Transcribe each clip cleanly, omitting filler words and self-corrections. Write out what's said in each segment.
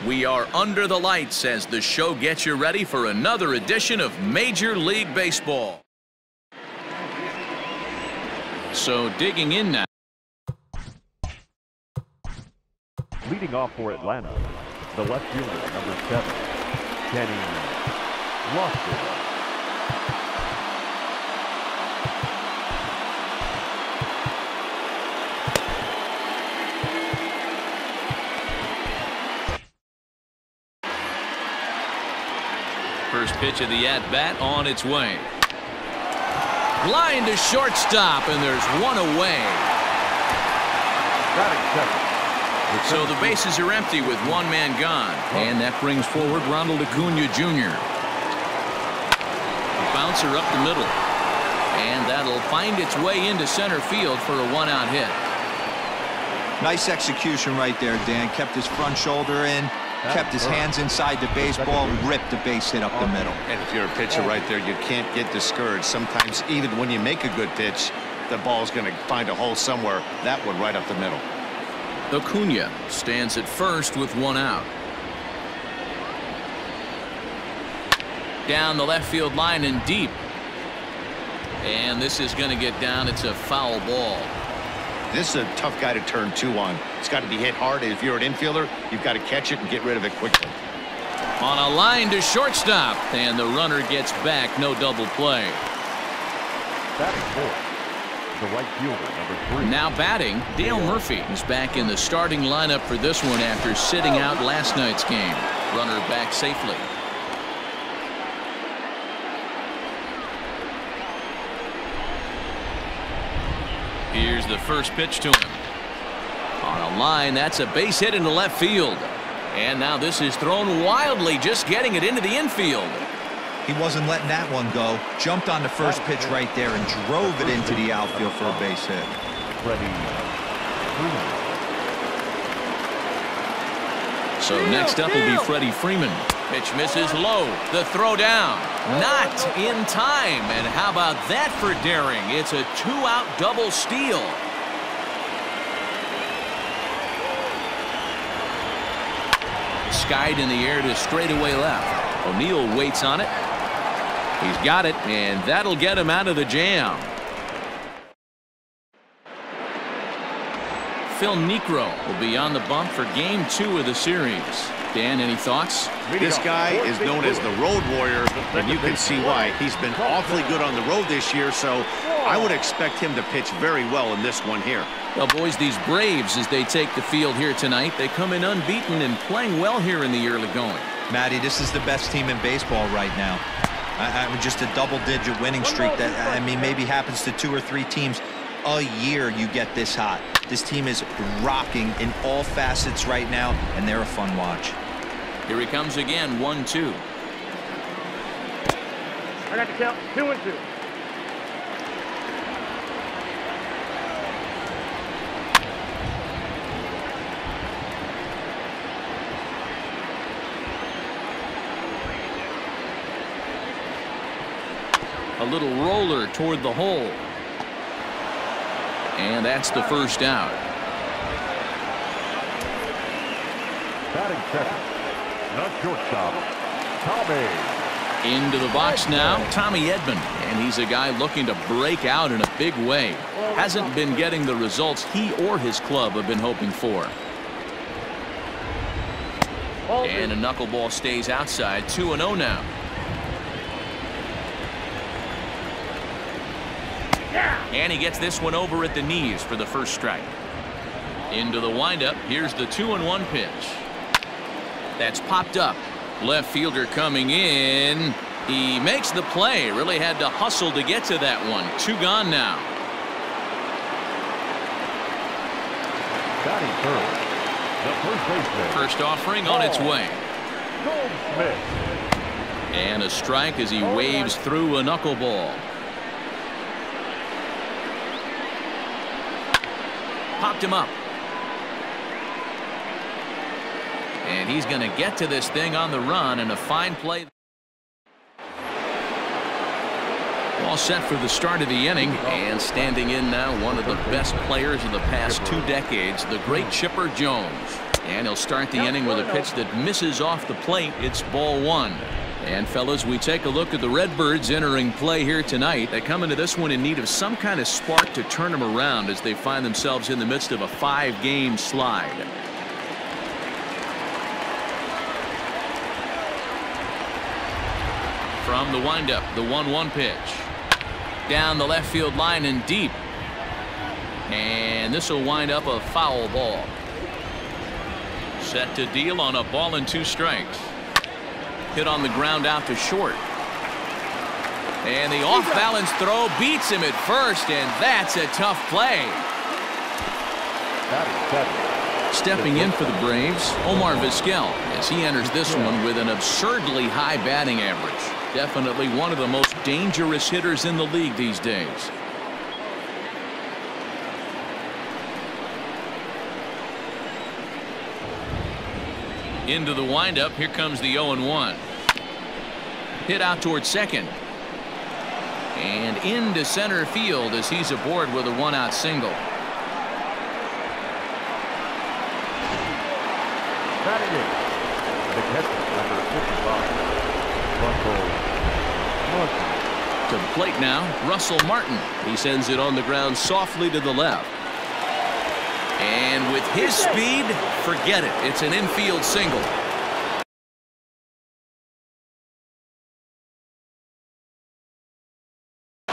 We are under the lights as the show gets you ready for another edition of Major League Baseball. So digging in now. Leading off for Atlanta, the left fielder, number 7, Kenny Lofton. First pitch of the at-bat on its way. Line to shortstop, and there's one away. So the bases are empty with one man gone. And that brings forward Ronald Acuna Jr. A bouncer up the middle. And that'll find its way into center field for a one-out hit. Nice execution right there, Dan. Kept his front shoulder in, kept his hands inside the baseball, ripped the base hit up the middle. And if you're a pitcher right there, you can't get discouraged. Sometimes even when you make a good pitch, the ball's going to find a hole somewhere. That one right up the middle. Acuna stands at first with one out. Down the left field line and deep. And this is going to get down. It's a foul ball. This is a tough guy to turn 2 on. It's got to be hit hard. If you're an infielder, you've got to catch it and get rid of it quickly. On a line to shortstop, and the runner gets back. No double play. Batting fourth, the right fielder, number 3. Now batting, Dale Murphy is back in the starting lineup for this one after sitting out last night's game. Runner back safely. Here's the first pitch to him. On a line, that's a base hit into left field. And now this is thrown wildly, just getting it into the infield. He wasn't letting that one go. Jumped on the first pitch right there and drove it into the outfield for a base hit. So next up will be Freddie Freeman. Pitch misses low. The throw down. Not in time. And how about that for daring? It's a 2-out double steal. Skied in the air to straightaway left. O'Neill waits on it. He's got it, and that'll get him out of the jam. Phil Niekro will be on the bump for Game 2 of the series. Dan, any thoughts? This guy is known as the road warrior, and you can see why. He's been awfully good on the road this year, so I would expect him to pitch very well in this one here. Well, boys, these Braves, as they take the field here tonight, they come in unbeaten and playing well here in the early going. Matty, this is the best team in baseball right now. Just a double-digit winning streak that, I mean, maybe happens to 2 or 3 teams a year. You get this hot. This team is rocking in all facets right now, and they're a fun watch. Here he comes again, 1-2. I got the count, 2-2. A little roller toward the hole. And that's the first out. Batting second, not shortstop, Tommy. Into the box now, Tommy Edman. And he's a guy looking to break out in a big way. Hasn't been getting the results he or his club have been hoping for. And a knuckleball stays outside, 2-0 now. And he gets this one over at the knees for the first strike. Into the windup. Here's the 2-1 pitch. That's popped up. Left fielder coming in. He makes the play. Really had to hustle to get to that one. 2 gone now. Batting third, the first baseman. First offering on its way. Goldschmidt. And a strike as he waves through a knuckleball. Popped him up. And he's going to get to this thing on the run, and a fine play. All set for the start of the inning, and standing in now, one of the best players of the past 2 decades, the great Chipper Jones. And he'll start the inning with a pitch that misses off the plate. It's ball 1. And fellas, we take a look at the Redbirds entering play here tonight. They come into this one in need of some kind of spark to turn them around as they find themselves in the midst of a 5-game slide. From the windup, the 1-1 pitch. Down the left field line and deep. And this will wind up a foul ball. Set to deal on a ball and 2 strikes. Hit on the ground out to short. And the off-balance throw beats him at first, and that's a tough play. Stepping in for the Braves, Omar Vizquel, as he enters this one with an absurdly high batting average. Definitely one of the most dangerous hitters in the league these days. Into the windup, here comes the 0-1. Hit out towards second. And into center field as he's aboard with a 1-out single. Batting in, the catcher, number 55, Russell Martin. To the plate now, Russell Martin. He sends it on the ground softly to the left. And with his speed, forget it. It's an infield single.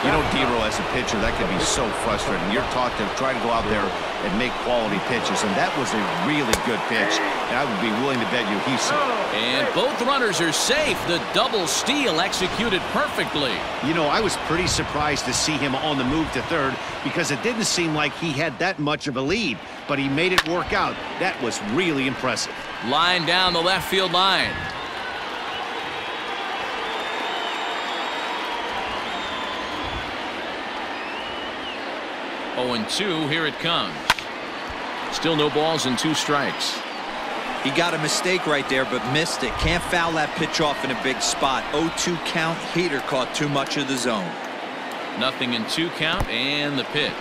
You know, Dero, as a pitcher, that can be so frustrating. You're taught to try to go out there and make quality pitches, and that was a really good pitch, and I would be willing to bet you he saw it. And both runners are safe. The double steal executed perfectly. You know, I was pretty surprised to see him on the move to third because it didn't seem like he had that much of a lead, but he made it work out. That was really impressive. Line down the left field line. Oh, and 2, here it comes. Still no balls and 2 strikes. He got a mistake right there, but missed it. Can't foul that pitch off in a big spot. 0-2 count. Heater caught too much of the zone. 0-2 count, and the pitch.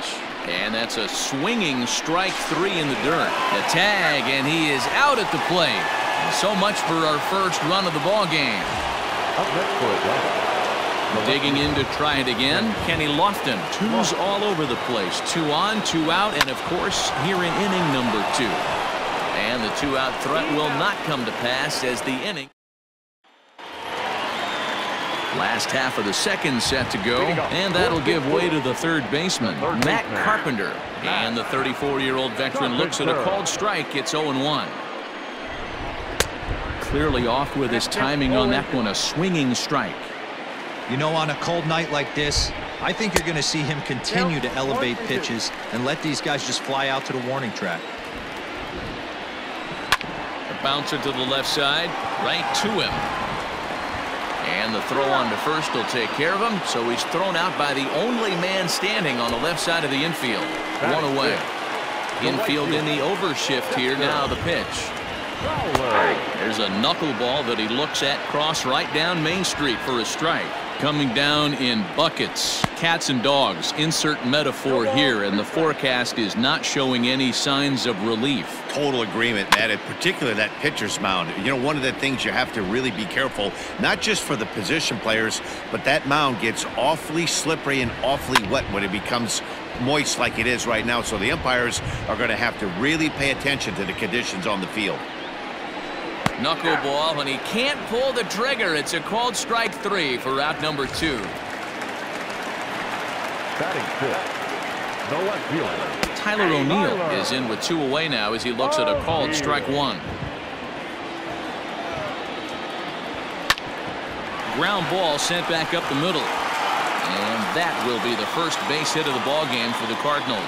And that's a swinging strike 3 in the dirt. The tag, and he is out at the plate. And so much for our first run of the ball game. Up next for Atlanta. Digging in to try it again, Kenny Lofton. 2's all over the place. 2 on, 2 out, and of course here in inning number 2. And the 2-out threat will not come to pass as the inning. Last half of the second set to go, and that'll give way to the third baseman, Matt Carpenter. And the 34-year-old veteran looks at a called strike. It's 0-1. Clearly off with his timing on that one, a swinging strike. You know, on a cold night like this, I think you're going to see him continue to elevate pitches and let these guys just fly out to the warning track. A bouncer to the left side, right to him. And the throw on to first will take care of him, so he's thrown out by the only man standing on the left side of the infield. 1 away. Infield in the overshift here, now the pitch. There's a knuckleball that he looks at cross right down Main Street for a strike. Coming down in buckets. Cats and dogs, insert metaphor here, and the forecast is not showing any signs of relief. Total agreement, Matt, in particular that pitcher's mound. You know, one of the things you have to really be careful, not just for the position players, but that mound gets awfully slippery and awfully wet when it becomes moist like it is right now. So the umpires are going to have to really pay attention to the conditions on the field. Knuckleball, and he can't pull the trigger. It's a called strike 3 for out number 2. Batting 5th, the left fielder, Tyler O'Neill is in with 2 away now as he looks at a called strike 1. Ground ball sent back up the middle. And that will be the first base hit of the ball game for the Cardinals.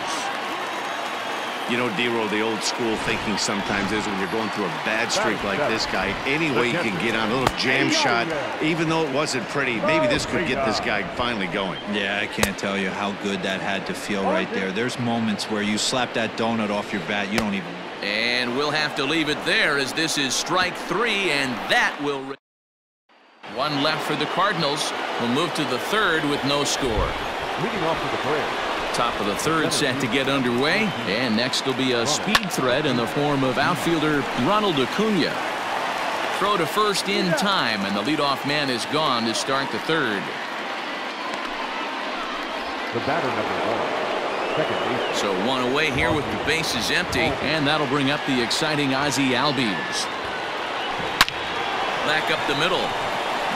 You know, Dero, the old school thinking sometimes is when you're going through a bad streak like this guy, any way you can get on a little jam shot, even though it wasn't pretty, maybe this could get this guy finally going. Yeah, I can't tell you how good that had to feel right there. There's moments where you slap that donut off your bat, you don't even. And we'll have to leave it there as this is strike 3, and that will. One left for the Cardinals. We'll move to the third with no score. Leading off for the Braves. Top of the third set to get underway. And next will be a speed threat in the form of outfielder Ronald Acuna. Throw to first in time, and the leadoff man is gone to start the third. The batter, number 1. Second base. So one away here with the bases empty, and that'll bring up the exciting Ozzie Albies. Back up the middle,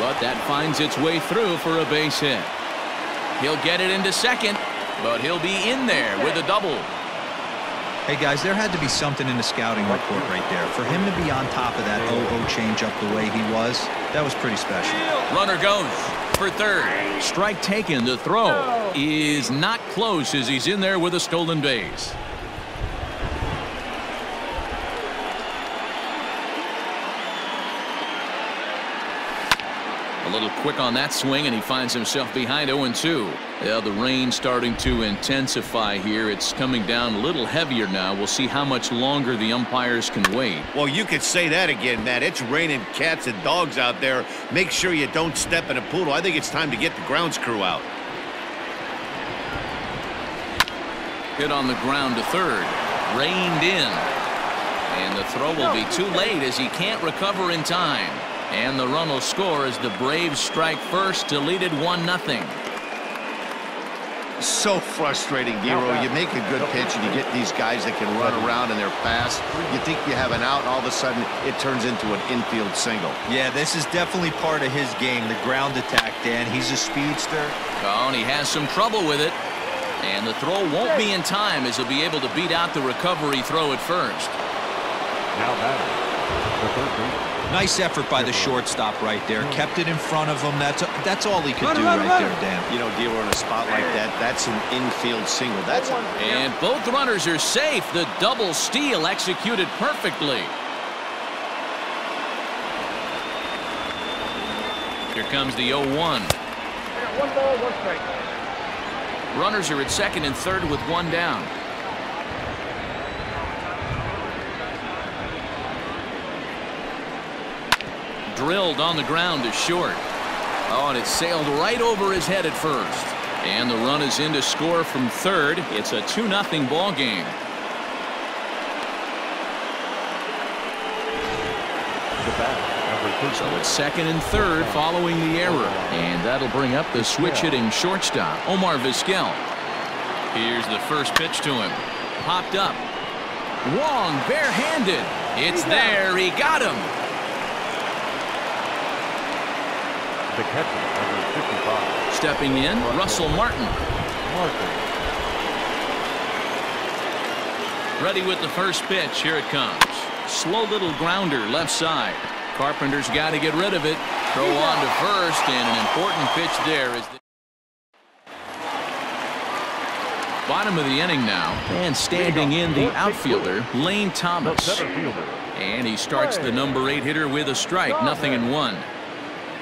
but that finds its way through for a base hit. He'll get it into second, but he'll be in there with a double. Hey guys, there had to be something in the scouting report right there. For him to be on top of that 0-0 changeup the way he was, that was pretty special. Runner goes for third. Strike taken. The throw is not close as he's in there with a stolen base. A little quick on that swing, and he finds himself behind 0-2. Yeah, the rain starting to intensify here. It's coming down a little heavier now. We'll see how much longer the umpires can wait. Well, you could say that again, Matt. It's raining cats and dogs out there. Make sure you don't step in a poodle. I think it's time to get the grounds crew out. Hit on the ground to third. Reined in. And the throw will be too late as he can't recover in time. And the run will score as the Braves strike first to lead it 1-0. So frustrating, Giro. You make a good pitch and you get these guys that can run around in their fast. You think you have an out, and all of a sudden it turns into an infield single. Yeah, this is definitely part of his game, the ground attack, Dan. He's a speedster. Oh, and he has some trouble with it. And the throw won't be in time as he'll be able to beat out the recovery throw at first. Now batting. The third base. Nice effort by the shortstop right there. Kept it in front of him. That's all he could do right there, Dan. You know, dealer in a spot like that, that's an infield single. And both runners are safe. The double steal executed perfectly. Here comes the 0-1. I got 1 ball, 1 strike. Runners are at second and third with one down. Drilled on the ground to short. Oh, and it sailed right over his head at first. And the run is in to score from third. It's a 2-0 ball game. So it's second and third following the error. And that'll bring up the switch-hitting shortstop, Omar Vizquel. Here's the first pitch to him. Popped up. Wong barehanded. It's there. He got him. The catcher, number 55. Stepping in, Russell Martin. Ready with the first pitch. Here it comes. Slow little grounder left side. Carpenter's got to get rid of it. Throw on to first, and an important pitch there is the bottom of the inning now, and standing in the outfielder Lane Thomas, and he starts the number 8 hitter with a strike. 0-1.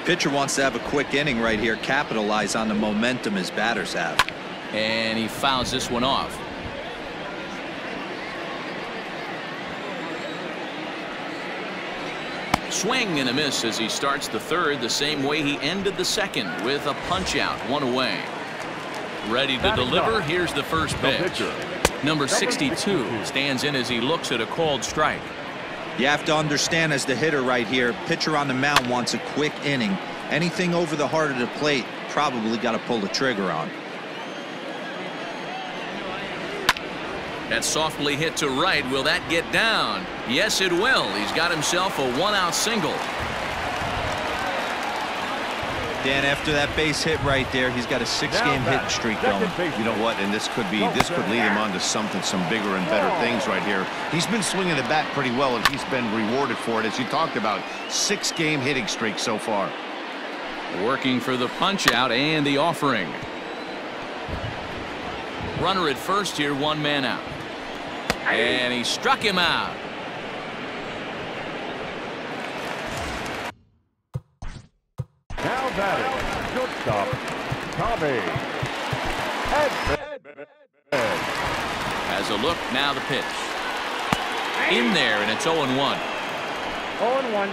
Pitcher wants to have a quick inning right here, capitalize on the momentum his batters have. And he fouls this one off. Swing and a miss as he starts the third the same way he ended the second, with a punch out, 1 away. Ready to deliver. Here's the first pitch. Number 62 stands in as he looks at a called strike. You have to understand, as the hitter right here, pitcher on the mound wants a quick inning. Anything over the heart of the plate, probably got to pull the trigger on. That's softly hit to right. Will that get down? Yes, it will. He's got himself a 1-out single. Dan, after that base hit right there, he's got a 6-game hitting streak going. You know what? And this could lead him on to something, some bigger and better things right here. He's been swinging the bat pretty well, and he's been rewarded for it, as you talked about. 6-game hitting streak so far. Working for the punch out and the offering. Runner at first here, 1 man out. And he struck him out. Now batting, shortstop, Tommy. As a look, now the pitch. In there, and it's 0-1. 0-1.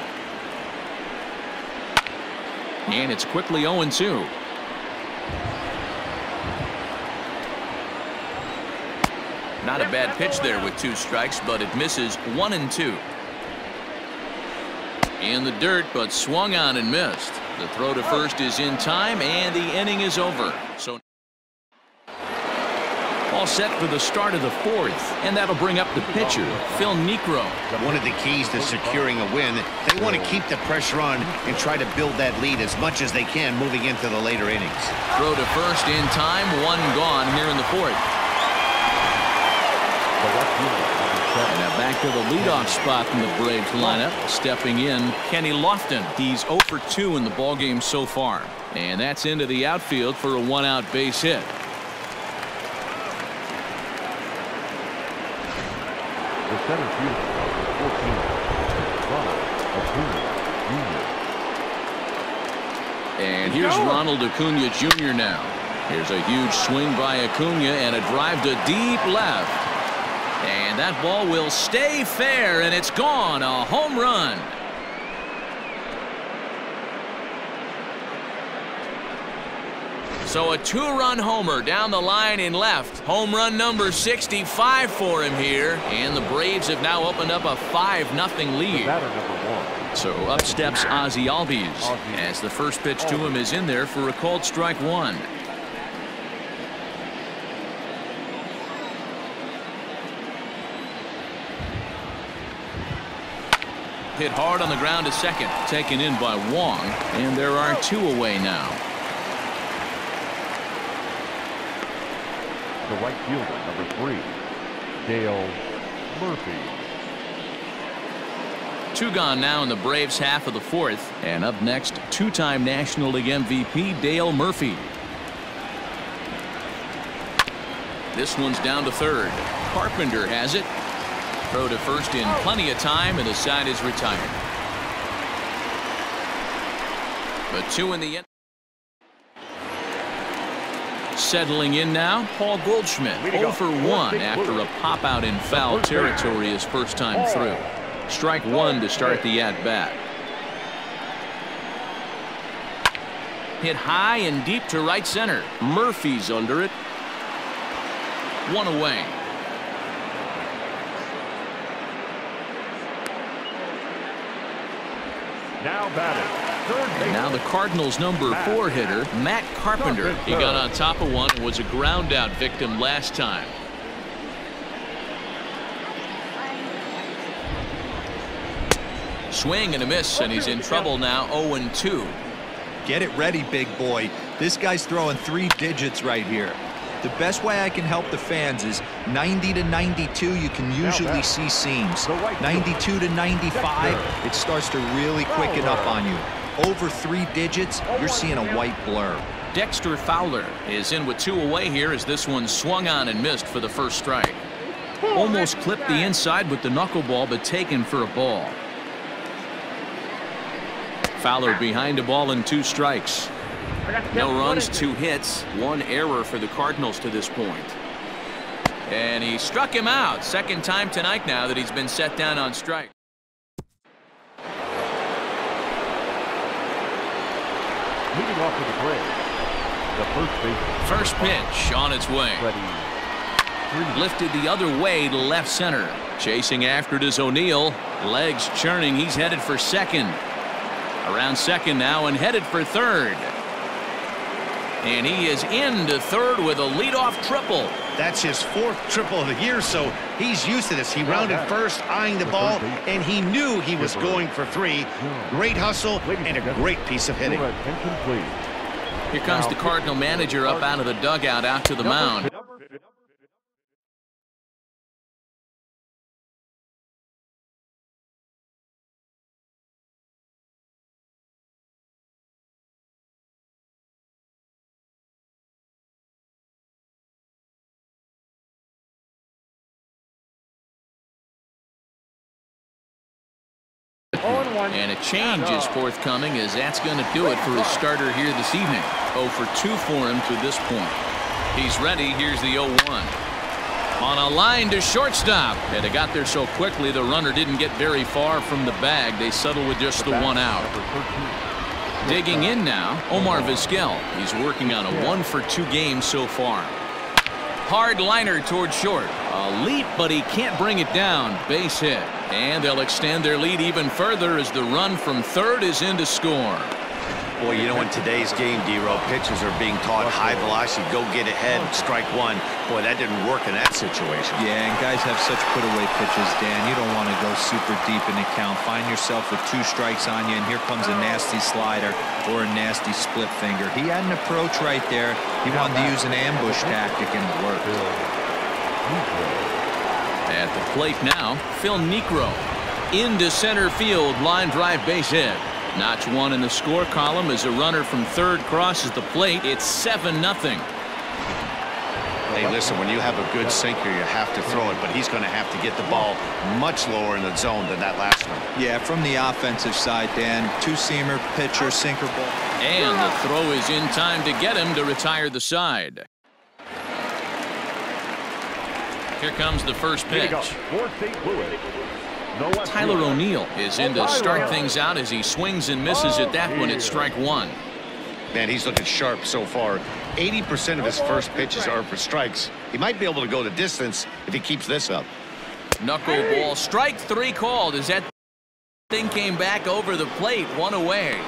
And it's quickly 0-2. Not a bad pitch there with 2 strikes, but it misses 1-2. In the dirt, but swung on and missed. The throw to first is in time, and the inning is over. So all set for the start of the 4th, and that'll bring up the pitcher, Phil Niekro. One of the keys to securing a win, they want to keep the pressure on and try to build that lead as much as they can moving into the later innings. Throw to first in time, 1 gone here in the 4th. And now back to the leadoff spot in the Braves lineup. Stepping in, Kenny Lofton. He's 0 for 2 in the ballgame so far. And that's into the outfield for a 1-out base hit. The center fielder, 14, Ronald Acuna Jr. And here's Ronald Acuna Jr. now. Here's a huge swing by Acuna and a drive to deep left. And that ball will stay fair, and it's gone. A home run. So a 2-run homer down the line in left. Home run number 65 for him here. And the Braves have now opened up a 5-0 lead. So up steps Ozzie Albies as the first pitch to him is in there for a called strike 1. Hit hard on the ground to second. Taken in by Wong. And there are 2 away now. The right fielder, number 3, Dale Murphy. 2 gone now in the Braves half of the 4th. And up next, 2-time National League MVP Dale Murphy. This one's down to third. Carpenter has it. Throw to first in plenty of time, and the side is retired. But 2 in the end. Settling in now, Paul Goldschmidt, 0 for 1 after a pop-out in foul territory his first time through. Strike 1 to start the at-bat. Hit high and deep to right center. Murphy's under it. 1 away. Now batting. And now the Cardinals' number 4 hitter, Matt Carpenter. He got on top of one and was a ground-out victim last time. Swing and a miss, and he's in trouble now, 0-2. Get it ready, big boy. This guy's throwing 3 digits right here. The best way I can help the fans is 90 to 92. You can usually see seams. 92 to 95, it starts to really quicken up on you. Over 3 digits, you're seeing a white blur. Dexter Fowler is in with 2 away here as this one swung on and missed for the first strike. Almost clipped the inside with the knuckleball, but taken for a ball. Fowler behind a ball and 2 strikes. No runs, 2 hits, 1 error for the Cardinals to this point. And he struck him out. Second time tonight now that he's been set down on strike. Leading off with the Braves, the first baseman. First pitch on its way. Lifted the other way to left center. Chasing after it is O'Neill. Legs churning. He's headed for second. Around second now and headed for third. And he is into third with a leadoff triple. That's his 4th triple of the year, so he's used to this. He rounded first, eyeing the ball, and he knew he was going for 3. Great hustle and a great piece of hitting. Here comes the Cardinal manager up out of the dugout out to the mound. And a change is forthcoming, as that's going to do it for his starter here this evening. 0 for 2 for him to this point. He's ready. Here's the 0-1. On a line to shortstop. And it got there so quickly the runner didn't get very far from the bag. They settle with just the 1 out. Digging in now, Omar Vizquel. He's working on a 1-for-2 game so far. Hard liner toward short. A leap, but he can't bring it down. Base hit. And they'll extend their lead even further as the run from third is in to score. Boy, you know, in today's game, D-Row, pitchers are being taught high velocity, go get ahead, strike one. Boy, that didn't work in that situation. Yeah, and guys have such put-away pitches, Dan. You don't want to go super deep in the count. Find yourself with 2 strikes on you, and here comes a nasty slider or a nasty split finger. He had an approach right there. He wanted to use an ambush tactic, and it worked. At the plate now, Phil Niekro. Into center field, line drive base hit. Notch 1 in the score column as a runner from third crosses the plate. It's 7-0. Hey, listen, when you have a good sinker, you have to throw it, but he's going to have to get the ball much lower in the zone than that last one. Yeah, from the offensive side, Dan, 2-seamer, pitcher, sinker ball. And the throw is in time to get him to retire the side. Here comes the first pitch. Tyler O'Neill is in to start things out as he swings and misses at that one at strike 1. Man, he's looking sharp so far. 80% of his first pitches are for strikes. He might be able to go the distance if he keeps this up. Knuckleball, strike 3 called as that thing came back over the plate, 1 away.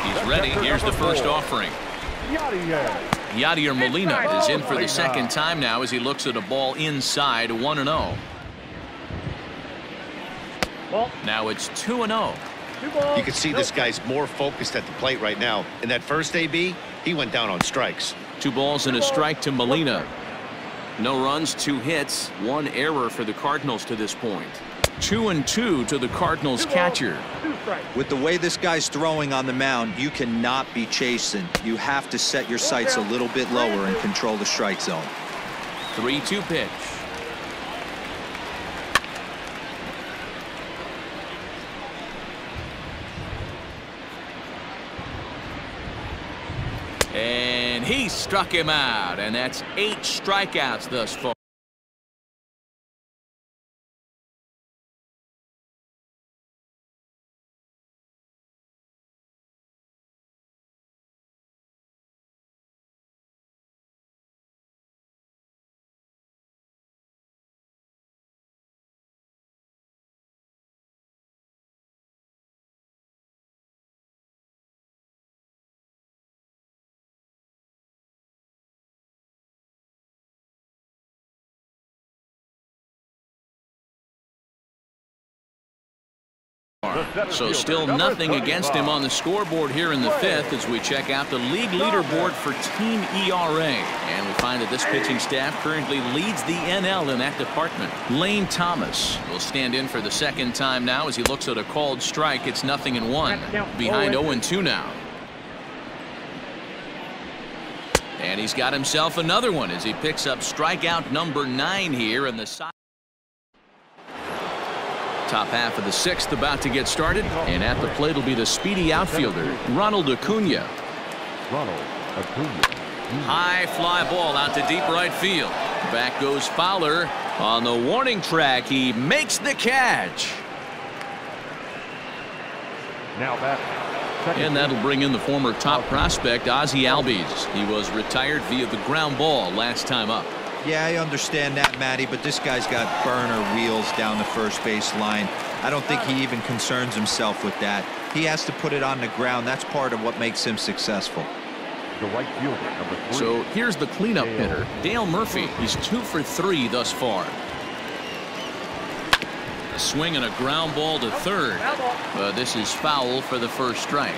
He's ready. Here's the first offering. Yadier Molina is in for the second time now as he looks at a ball inside, 1-0. Now it's 2-0. You can see this guy's more focused at the plate right now. In that first AB, he went down on strikes. 2 balls and a strike to Molina. No runs, 2 hits, 1 error for the Cardinals to this point. 2-2 to the Cardinals catcher. With the way this guy's throwing on the mound, you cannot be chasing. You have to set your sights a little bit lower and control the strike zone. 3-2 pitch. And he struck him out, and that's 8 strikeouts thus far. So still nothing against him on the scoreboard here in the 5th as we check out the league leaderboard for team ERA. And we find that this pitching staff currently leads the NL in that department. Lane Thomas will stand in for the second time now as he looks at a called strike. It's 0-1. Behind 0-2 now. And he's got himself another one as he picks up strikeout number 9 here in the side. Top half of the 6th about to get started, and at the plate will be the speedy outfielder, Ronald Acuna. High fly ball out to deep right field. Back goes Fowler on the warning track. He makes the catch. Now back. And that'll bring in the former top prospect, Ozzie Albies. He was retired via the ground ball last time up. Yeah, I understand that, Matty, but this guy's got burner wheels down the first base line. I don't think he even concerns himself with that. He has to put it on the ground. That's part of what makes him successful. The right fielder, number 3. So here's the cleanup hitter, Dale Murphy. He's 2 for 3 thus far. A swing and a ground ball to third. This is foul for the first strike.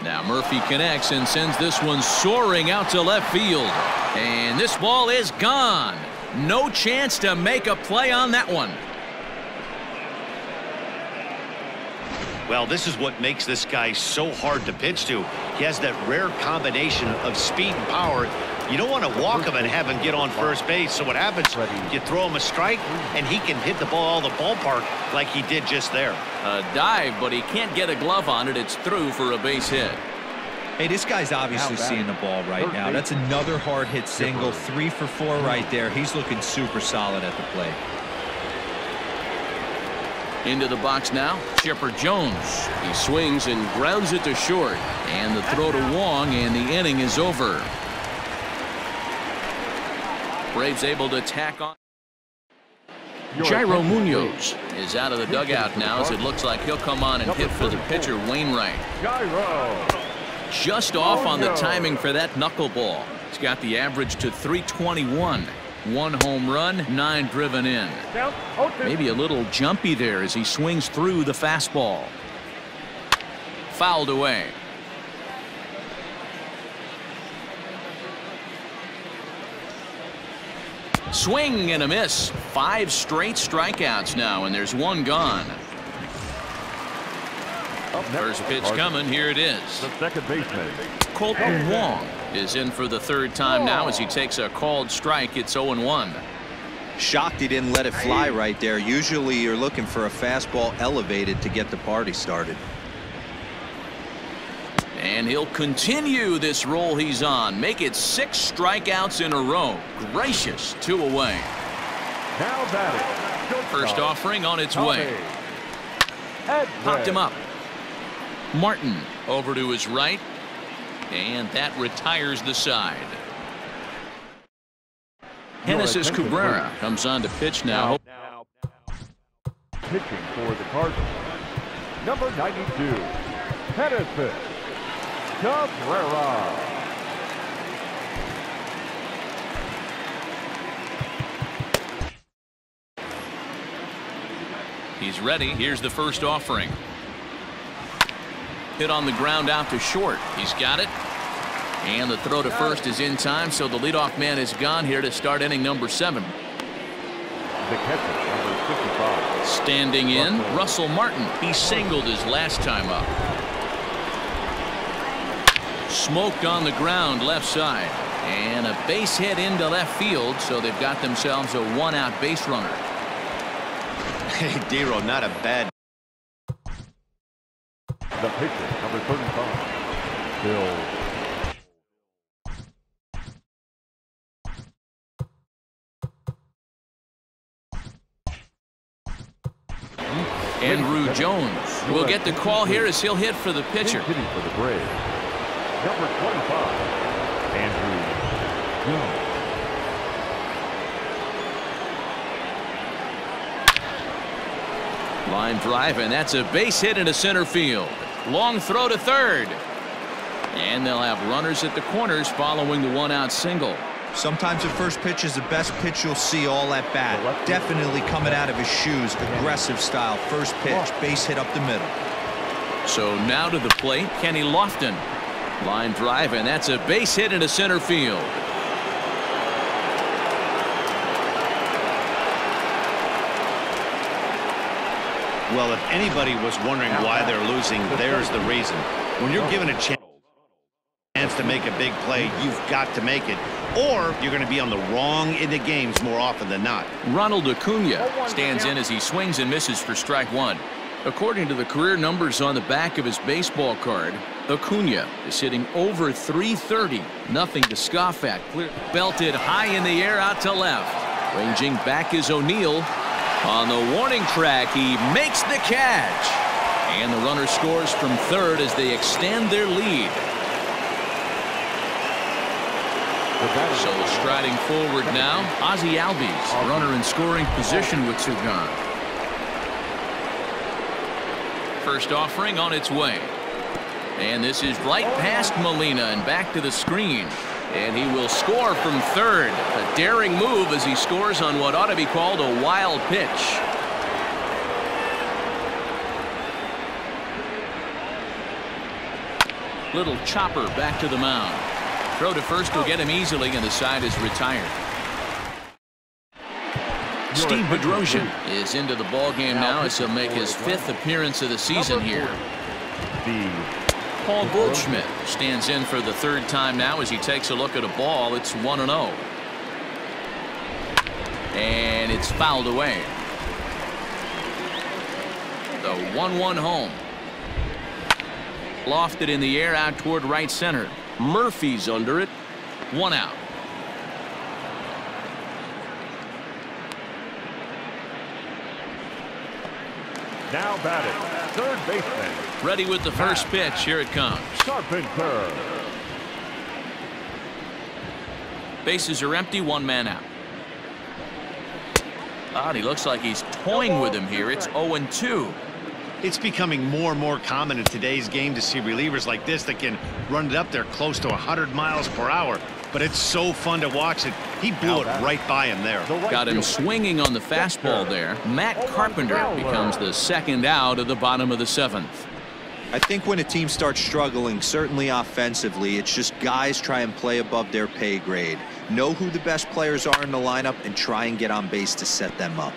Now Murphy connects and sends this one soaring out to left field. And this ball is gone. No chance to make a play on that one. Well, this is what makes this guy so hard to pitch to. He has that rare combination of speed and power. You don't want to walk him and have him get on first base. So what happens, you throw him a strike, and he can hit the ball out of the ballpark like he did just there. A dive, but he can't get a glove on it. It's through for a base hit. Hey, this guy's obviously seeing the ball right now. That's another hard hit single. 3 for 4 right there. He's looking super solid at the plate. Into the box now, Chipper Jones. He swings and grounds it to short. And the throw to Wong, and the inning is over. Braves able to tack on. Jairo Munoz is out of the dugout now, as it looks like he'll come on and hit for the pitcher, Wainwright. Just off on the timing for that knuckleball. He's got the average to 321. 1 home run, 9 driven in. Maybe a little jumpy there as he swings through the fastball. Fouled away. Swing and a miss. 5 straight strikeouts now, and there's 1 gone. First pitch coming. Here it is. The second baseman, Colton Wong is in for the 3rd time now as he takes a called strike. It's 0-1. Shocked he didn't let it fly right there. Usually you're looking for a fastball elevated to get the party started. And he'll continue this roll he's on. Make it 6 strikeouts in a row. Gracious, 2 away. now batting. First offering on its way. Popped him up. Martin over to his right. And that retires the side. Genesis Cabrera comes on to pitch now. Pitching for the Cardinals, number 92, Genesis Cabrera. He's ready. Here's the first offering. Hit on the ground out to short. He's got it. And the throw to first is in time, so the leadoff man is gone here to start inning number 7. The catcher, number 55. Standing in, Russell Martin. He singled his last time up. Smoked on the ground left side. And a base hit into left field, so they've got themselves a 1-out base runner. Hey, Dero, not a bad. The pitcher, number 35, Bill. Andrew Jones will get the call here as he'll hit for the pitcher. Hitting for the Braves, number 25, Andrew Jones. Line drive, and that's a base hit into center field. Long throw to third. And they'll have runners at the corners following the 1-out single. Sometimes the first pitch is the best pitch you'll see all at bat. Definitely coming out of his shoes. Aggressive style. First pitch. Base hit up the middle. So now to the plate, Kenny Lofton. Line drive, and that's a base hit into center field. Well, if anybody was wondering why they're losing, there's the reason. When you're given a chance to make a big play, you've got to make it, or you're going to be on the wrong end of games more often than not. Ronald Acuna stands in as he swings and misses for strike 1. According to the career numbers on the back of his baseball card, Acuna is hitting over .330. Nothing to scoff at. Clear. Belted high in the air out to left. Ranging back is O'Neill. On the warning track, he makes the catch. And the runner scores from third as they extend their lead. So striding forward now, Ozzie Albies, runner in scoring position with 2 gone. First offering on its way. And this is right past Molina and back to the screen. And he will score from third. A daring move as he scores on what ought to be called a wild pitch. Little chopper back to the mound. Throw to first will get him easily, and the side is retired. Steve Bedrosian is into the ballgame now as he'll make his 5th appearance of the season here. Paul Goldschmidt stands in for the 3rd time now as he takes a look at a ball. It's 1-0. And it's fouled away. The 1-1 home. Lofted in the air out toward right center. Murphy's under it. 1 out. Now batting, third baseman. Ready with the first pitch. Here it comes. Carpenter. Bases are empty, one man out. He looks like he's toying with him here. It's 0-2. It's becoming more and more common in today's game to see relievers like this that can run it up there close to 100 miles per hour. But it's so fun to watch it. He blew it right by him there. Got him swinging on the fastball there. Matt Carpenter becomes the second out of the bottom of the 7th. I think when a team starts struggling, certainly offensively, it's just guys try and play above their pay grade. Know who the best players are in the lineup and try and get on base to set them up.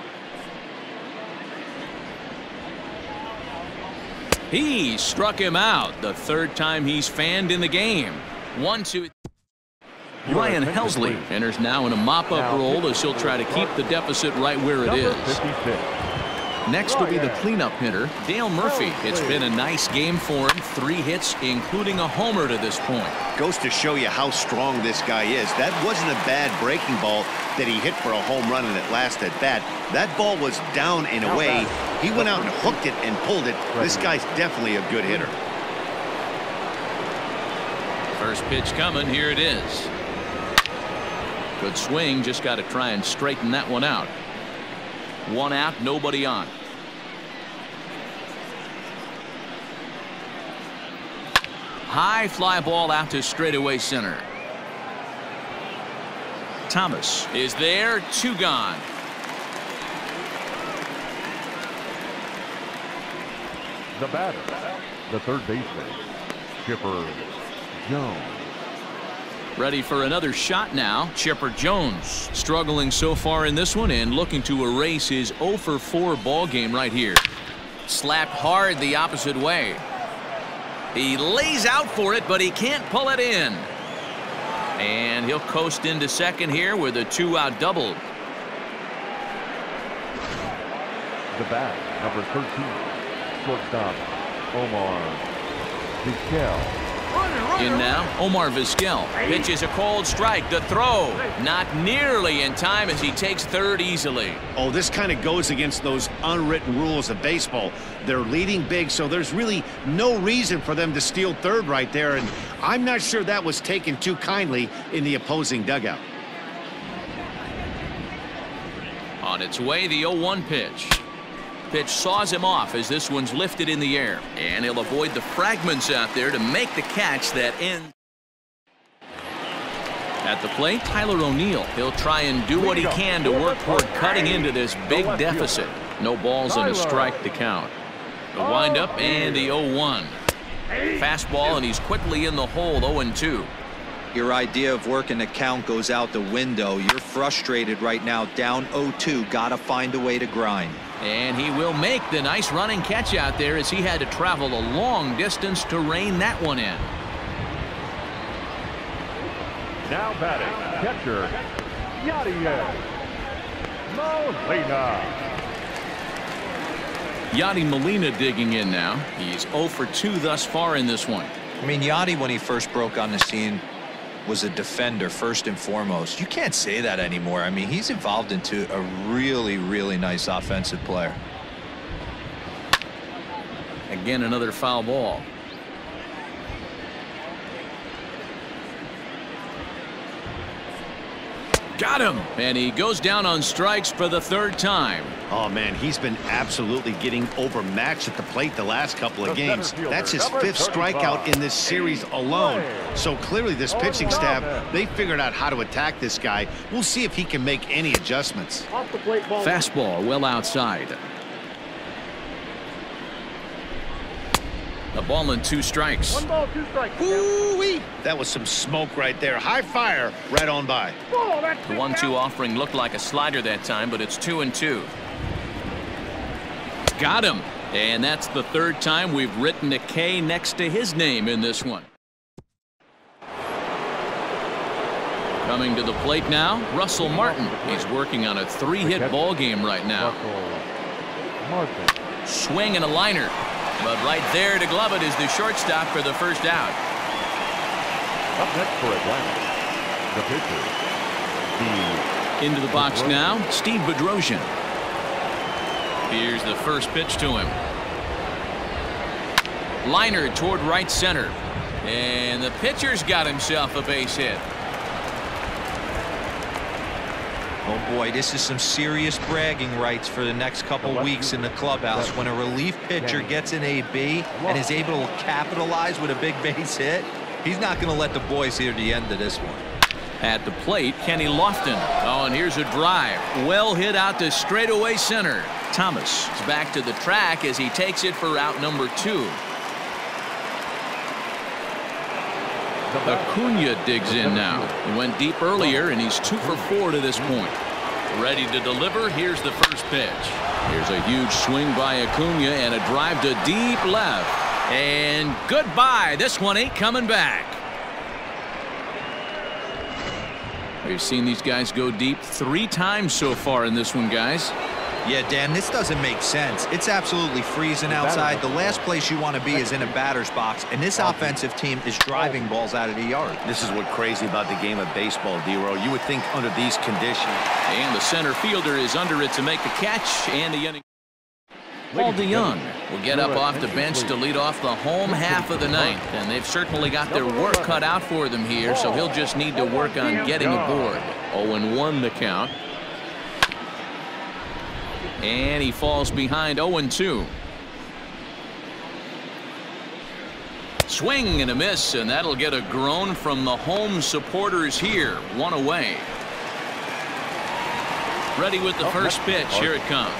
He struck him out. The third time he's fanned in the game. 1-2. Ryan Helsley enters now in a mop-up role as he'll try to keep the deficit right where it is. Next will be the cleanup hitter, Dale Murphy. It's been a nice game for him. 3 hits, including a homer to this point. Goes to show you how strong this guy is. That wasn't a bad breaking ball that he hit for a home run in it last at bat. That ball was down and away. He went out and hooked it and pulled it. This guy's definitely a good hitter. First pitch coming. Here it is. Good swing. Just got to try and straighten that one out. 1 out, nobody on. High fly ball out to straightaway center. Thomas is there. 2 gone. The batter, the third baseman, Chipper Jones. Ready for another shot now. Chipper Jones struggling so far in this one and looking to erase his 0-for-4 ball game right here. Slapped hard the opposite way. He lays out for it, but he can't pull it in. And he'll coast into second here with a 2-out double. The bat, number 13, shortstop, Omar Vizquel. In now, Omar Vizquel pitches a cold strike. The throw not nearly in time as he takes third easily. Oh, this kind of goes against those unwritten rules of baseball. They're leading big, so there's really no reason for them to steal third right there, and I'm not sure that was taken too kindly in the opposing dugout. On its way, the 0-1 pitch. Pitch saws him off as this one's lifted in the air, and he'll avoid the fragments out there to make the catch that ends. At the plate, Tyler O'Neill. He'll try and do what he can to work toward cutting into this big deficit. No balls and a strike to count. The windup and the 0-1. Fastball, and he's quickly in the hole. 0-2. Your idea of working the count goes out the window. You're frustrated right now, down 0-2. Gotta find a way to grind. And he will make the nice running catch out there as he had to travel a long distance to rein that one in. Now batting, catcher, Yadier Molina. Yadi Molina digging in now. He's 0-for-2 thus far in this one. I mean, Yadi, when he first broke on the scene, was a defender first and foremost. You can't say that anymore. I mean, he's evolved into a really, really nice offensive player. Again, another foul ball. Got him, and he goes down on strikes for the 3rd time. Oh, man, he's been absolutely getting overmatched at the plate the last couple of games. That's his 5th strikeout in this series alone. So clearly this pitching staff, they figured out how to attack this guy. We'll see if he can make any adjustments. Fastball well outside. A ball and 2 strikes. 1 ball, 2 strikes. Ooh-wee. That was some smoke right there. High fire right on by. The 1-2 offering looked like a slider that time, but it's 2-2. Got him. And that's the 3rd time we've written a K next to his name in this one. Coming to the plate now, Russell Martin. He's working on a 3-hit ball game right now. Swing and a liner. But right there to glove it is the shortstop for the 1st out. Up next for Atlanta, the pitcher, Into the box now, Steve Bedrosian. Here's the first pitch to him. Liner toward right center. And the pitcher's got himself a base hit. Oh boy, this is some serious bragging rights for the next couple weeks in the clubhouse. When a relief pitcher gets an AB and is able to capitalize with a big base hit, he's not going to let the boys hear the end of this one. At the plate, Kenny Lofton. Oh, and here's a drive. Well hit out to straightaway center. Thomas is back to the track as he takes it for out number 2. Acuna digs in now. He went deep earlier, and he's 2 for 4 to this point. Ready to deliver. Here's the first pitch. Here's a huge swing by Acuna and a drive to deep left. And goodbye. This one ain't coming back. We've seen these guys go deep 3 times so far in this one, guys. Yeah, Dan, this doesn't make sense. It's absolutely freezing outside. The last place you want to be is in a batter's box, and this offensive team is driving balls out of the yard. This is what's crazy about the game of baseball, D-Row. You would think under these conditions. And the center fielder is under it to make the catch, and the inning. Paul DeYoung will get up off the bench to lead off the home half of the 9th, and they've certainly got their work cut out for them here, so he'll just need to work on getting aboard. 0-1 the count. And he falls behind 0-2. Swing and a miss, and that'll get a groan from the home supporters here. 1 away. Ready with the first pitch. Here it comes.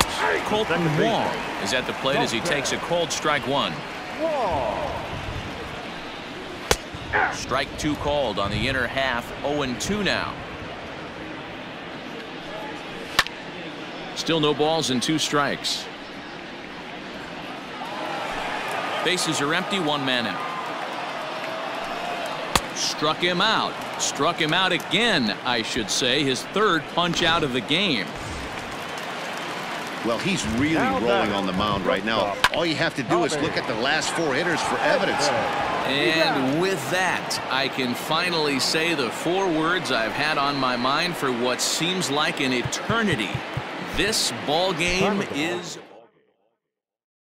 Colton Wong is at the plate as he takes a cold strike 1. Strike 2 called on the inner half. 0-2 now. Still no balls and 2 strikes. Bases are empty. 1 man out. Struck him out. Struck him out again, I should say. His 3rd punch out of the game. Well, he's really rolling on the mound right now. All you have to do is look at the last 4 hitters for evidence. And with that, I can finally say the 4 words I've had on my mind for what seems like an eternity. This ball game is